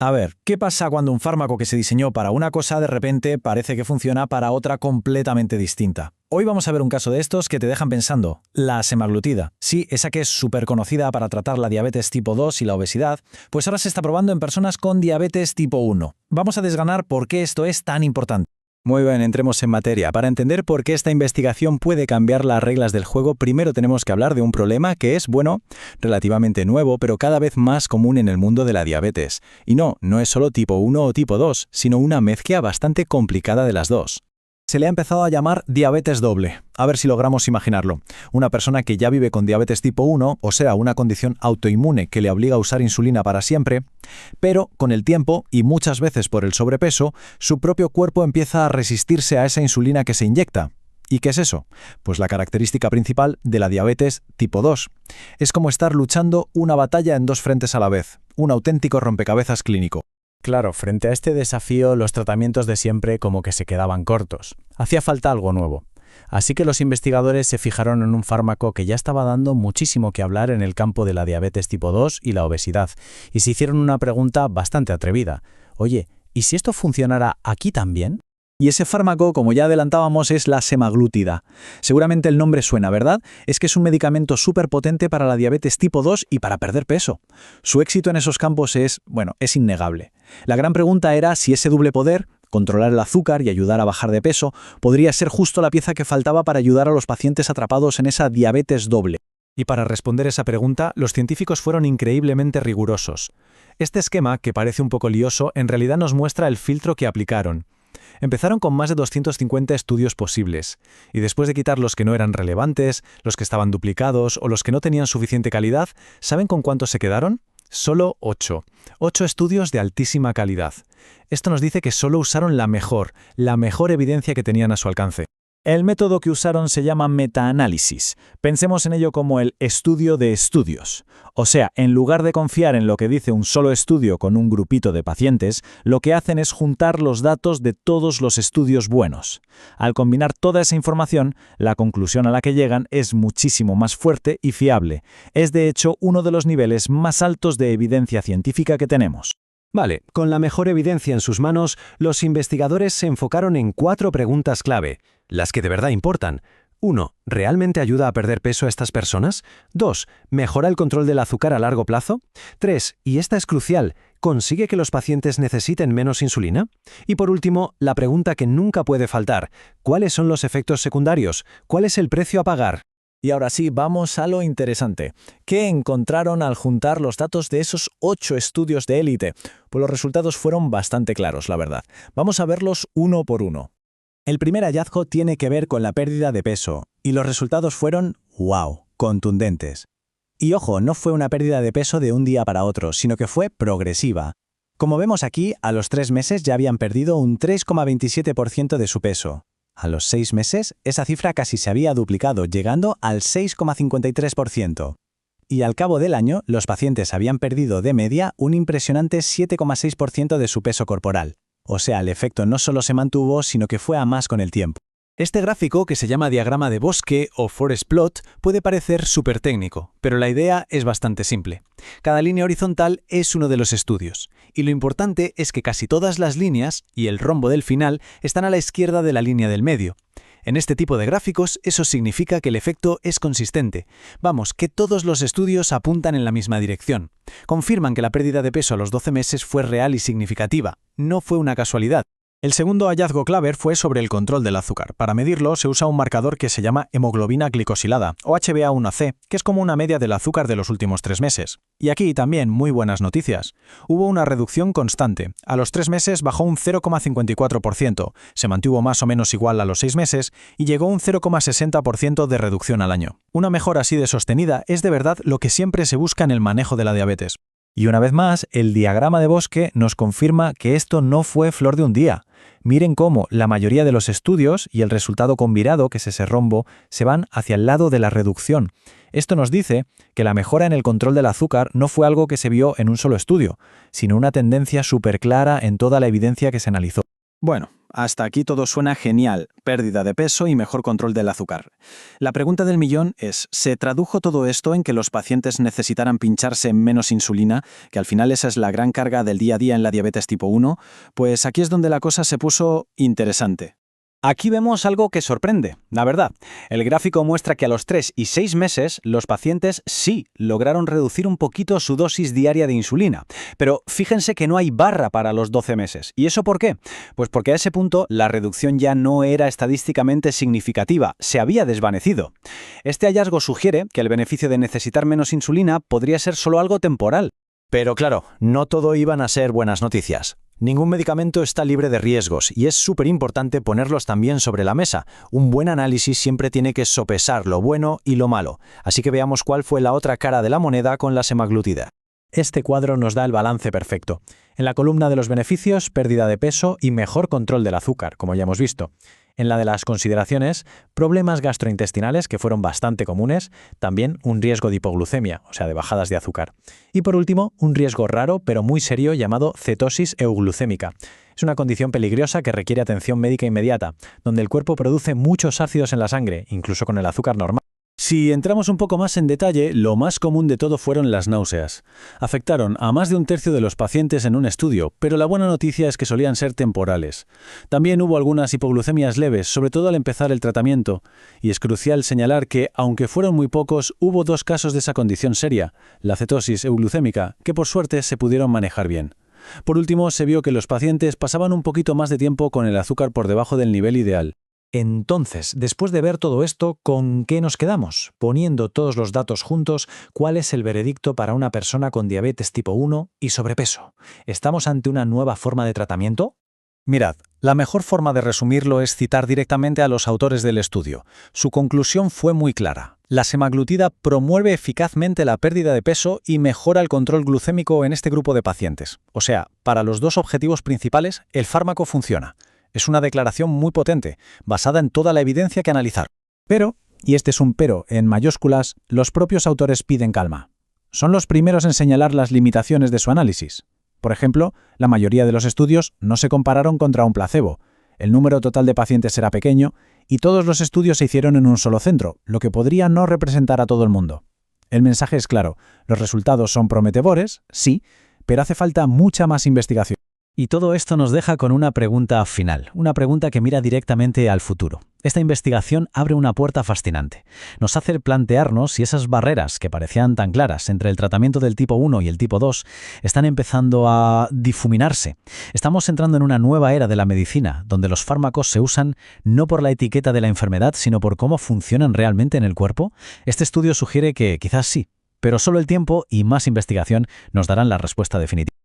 A ver, ¿qué pasa cuando un fármaco que se diseñó para una cosa de repente parece que funciona para otra completamente distinta? Hoy vamos a ver un caso de estos que te dejan pensando. La semaglutida. Sí, esa que es súper conocida para tratar la diabetes tipo 2 y la obesidad, pues ahora se está probando en personas con diabetes tipo 1. Vamos a desgranar por qué esto es tan importante. Muy bien, entremos en materia. Para entender por qué esta investigación puede cambiar las reglas del juego, primero tenemos que hablar de un problema que es, bueno, relativamente nuevo, pero cada vez más común en el mundo de la diabetes. Y no es solo tipo 1 o tipo 2, sino una mezcla bastante complicada de las dos. Se le ha empezado a llamar diabetes doble. A ver si logramos imaginarlo. Una persona que ya vive con diabetes tipo 1, o sea, una condición autoinmune que le obliga a usar insulina para siempre, pero con el tiempo, y muchas veces por el sobrepeso, su propio cuerpo empieza a resistirse a esa insulina que se inyecta. ¿Y qué es eso? Pues la característica principal de la diabetes tipo 2. Es como estar luchando una batalla en dos frentes a la vez, un auténtico rompecabezas clínico. Claro, frente a este desafío, los tratamientos de siempre como que se quedaban cortos. Hacía falta algo nuevo. Así que los investigadores se fijaron en un fármaco que ya estaba dando muchísimo que hablar en el campo de la diabetes tipo 2 y la obesidad, y se hicieron una pregunta bastante atrevida. Oye, ¿y si esto funcionara aquí también? Y ese fármaco, como ya adelantábamos, es la semaglutida. Seguramente el nombre suena, ¿verdad? Es que es un medicamento súper potente para la diabetes tipo 2 y para perder peso. Su éxito en esos campos es innegable. La gran pregunta era si ese doble poder, controlar el azúcar y ayudar a bajar de peso, podría ser justo la pieza que faltaba para ayudar a los pacientes atrapados en esa diabetes doble. Y para responder esa pregunta, los científicos fueron increíblemente rigurosos. Este esquema, que parece un poco lioso, en realidad nos muestra el filtro que aplicaron. Empezaron con más de 250 estudios posibles, y después de quitar los que no eran relevantes, los que estaban duplicados o los que no tenían suficiente calidad, ¿saben con cuántos se quedaron? Solo 8. 8 estudios de altísima calidad. Esto nos dice que solo usaron la mejor evidencia que tenían a su alcance. El método que usaron se llama metaanálisis. Pensemos en ello como el estudio de estudios. O sea, en lugar de confiar en lo que dice un solo estudio con un grupito de pacientes, lo que hacen es juntar los datos de todos los estudios buenos. Al combinar toda esa información, la conclusión a la que llegan es muchísimo más fuerte y fiable. Es de hecho uno de los niveles más altos de evidencia científica que tenemos. Vale, con la mejor evidencia en sus manos, los investigadores se enfocaron en 4 preguntas clave, las que de verdad importan. 1. ¿Realmente ayuda a perder peso a estas personas? 2. ¿Mejora el control del azúcar a largo plazo? 3. Y esta es crucial, ¿consigue que los pacientes necesiten menos insulina? Y por último, la pregunta que nunca puede faltar, ¿cuáles son los efectos secundarios? ¿Cuál es el precio a pagar? Y ahora sí, vamos a lo interesante. ¿Qué encontraron al juntar los datos de esos 8 estudios de élite? Pues los resultados fueron bastante claros, la verdad. Vamos a verlos uno por uno. El primer hallazgo tiene que ver con la pérdida de peso, y los resultados fueron, ¡wow!, contundentes. Y ojo, no fue una pérdida de peso de un día para otro, sino que fue progresiva. Como vemos aquí, a los 3 meses ya habían perdido un 3,27% de su peso. A los 6 meses, esa cifra casi se había duplicado, llegando al 6,53%. Y al cabo del año, los pacientes habían perdido de media un impresionante 7,6% de su peso corporal. O sea, el efecto no solo se mantuvo, sino que fue a más con el tiempo. Este gráfico, que se llama diagrama de bosque o forest plot, puede parecer súper técnico, pero la idea es bastante simple. Cada línea horizontal es uno de los estudios, y lo importante es que casi todas las líneas y el rombo del final están a la izquierda de la línea del medio. En este tipo de gráficos, eso significa que el efecto es consistente. Vamos, que todos los estudios apuntan en la misma dirección. Confirman que la pérdida de peso a los 12 meses fue real y significativa. No fue una casualidad. El segundo hallazgo clave fue sobre el control del azúcar. Para medirlo se usa un marcador que se llama hemoglobina glicosilada, o HbA1c, que es como una media del azúcar de los últimos 3 meses. Y aquí también muy buenas noticias. Hubo una reducción constante. A los 3 meses bajó un 0,54%, se mantuvo más o menos igual a los 6 meses y llegó a un 0,60% de reducción al año. Una mejora así de sostenida es de verdad lo que siempre se busca en el manejo de la diabetes. Y una vez más, el diagrama de bosque nos confirma que esto no fue flor de un día. Miren cómo la mayoría de los estudios y el resultado combinado, que es ese rombo, se van hacia el lado de la reducción. Esto nos dice que la mejora en el control del azúcar no fue algo que se vio en un solo estudio, sino una tendencia súper clara en toda la evidencia que se analizó. Bueno, hasta aquí todo suena genial, pérdida de peso y mejor control del azúcar. La pregunta del millón es, ¿se tradujo todo esto en que los pacientes necesitaran pincharse menos insulina, que al final esa es la gran carga del día a día en la diabetes tipo 1? Pues aquí es donde la cosa se puso interesante. Aquí vemos algo que sorprende, la verdad. El gráfico muestra que a los 3 y 6 meses los pacientes sí lograron reducir un poquito su dosis diaria de insulina. Pero fíjense que no hay barra para los 12 meses. ¿Y eso por qué? Pues porque a ese punto la reducción ya no era estadísticamente significativa, se había desvanecido. Este hallazgo sugiere que el beneficio de necesitar menos insulina podría ser solo algo temporal. Pero claro, no todo iban a ser buenas noticias. Ningún medicamento está libre de riesgos y es súper importante ponerlos también sobre la mesa. Un buen análisis siempre tiene que sopesar lo bueno y lo malo. Así que veamos cuál fue la otra cara de la moneda con la semaglutida. Este cuadro nos da el balance perfecto. En la columna de los beneficios, pérdida de peso y mejor control del azúcar, como ya hemos visto. En la de las consideraciones, problemas gastrointestinales que fueron bastante comunes, también un riesgo de hipoglucemia, o sea, de bajadas de azúcar. Y por último, un riesgo raro pero muy serio llamado cetosis euglucémica. Es una condición peligrosa que requiere atención médica inmediata, donde el cuerpo produce muchos ácidos en la sangre, incluso con el azúcar normal. Si entramos un poco más en detalle, lo más común de todo fueron las náuseas. Afectaron a más de un tercio de los pacientes en un estudio, pero la buena noticia es que solían ser temporales. También hubo algunas hipoglucemias leves, sobre todo al empezar el tratamiento, y es crucial señalar que, aunque fueron muy pocos, hubo 2 casos de esa condición seria, la cetosis euglucémica, que por suerte se pudieron manejar bien. Por último, se vio que los pacientes pasaban un poquito más de tiempo con el azúcar por debajo del nivel ideal. Entonces, después de ver todo esto, ¿con qué nos quedamos? Poniendo todos los datos juntos, ¿cuál es el veredicto para una persona con diabetes tipo 1 y sobrepeso? ¿Estamos ante una nueva forma de tratamiento? Mirad, la mejor forma de resumirlo es citar directamente a los autores del estudio. Su conclusión fue muy clara. La semaglutida promueve eficazmente la pérdida de peso y mejora el control glucémico en este grupo de pacientes. O sea, para los 2 objetivos principales, el fármaco funciona. Es una declaración muy potente, basada en toda la evidencia que analizar. Pero, y este es un pero en mayúsculas, los propios autores piden calma. Son los primeros en señalar las limitaciones de su análisis. Por ejemplo, la mayoría de los estudios no se compararon contra un placebo. El número total de pacientes era pequeño y todos los estudios se hicieron en un solo centro, lo que podría no representar a todo el mundo. El mensaje es claro, los resultados son prometedores, sí, pero hace falta mucha más investigación. Y todo esto nos deja con una pregunta final, una pregunta que mira directamente al futuro. Esta investigación abre una puerta fascinante. Nos hace plantearnos si esas barreras que parecían tan claras entre el tratamiento del tipo 1 y el tipo 2 están empezando a difuminarse. Estamos entrando en una nueva era de la medicina, donde los fármacos se usan no por la etiqueta de la enfermedad, sino por cómo funcionan realmente en el cuerpo. Este estudio sugiere que quizás sí, pero solo el tiempo y más investigación nos darán la respuesta definitiva.